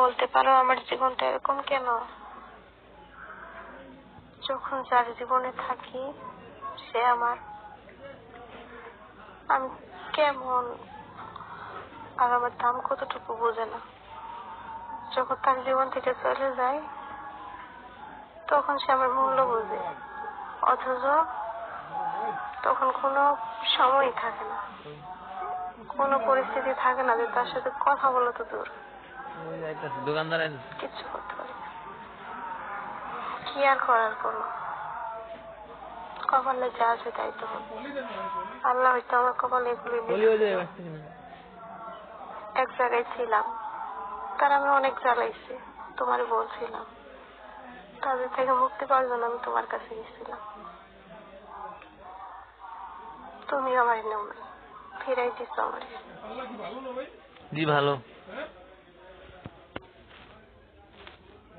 বলতে পারো আমার জীবনটা এরকম কেন? যখন যার জীবনে থাকি সে আমার আমি কেমন আর আমার দাম কতটুকু বোঝে না। যখন তার জীবন থেকে চলে যায় তখন সে আমার মূল্য বোঝে, অথচ তখন কোনো সময় থাকে না, কোনো পরিস্থিতি থাকে না যে তার সাথে কথা বলা তো দূর, কিচ্ছু করতে পারি না। কি আর করার করো, কপালে যা আছে তাই তো হবে। আল্লাহ হয়তো আমার কপালে এগুলি। এক জায়গায় ছিলাম, তার আমি অনেক জ্বালাইছি, তোমার বলছিলাম, তাদের থেকে মুক্তি পাওয়ার জন্য আমি তোমার কাছে গেছিলাম, তুমি আমার নাম ফিরাই দিচ্ছ আমার। জি ভালো।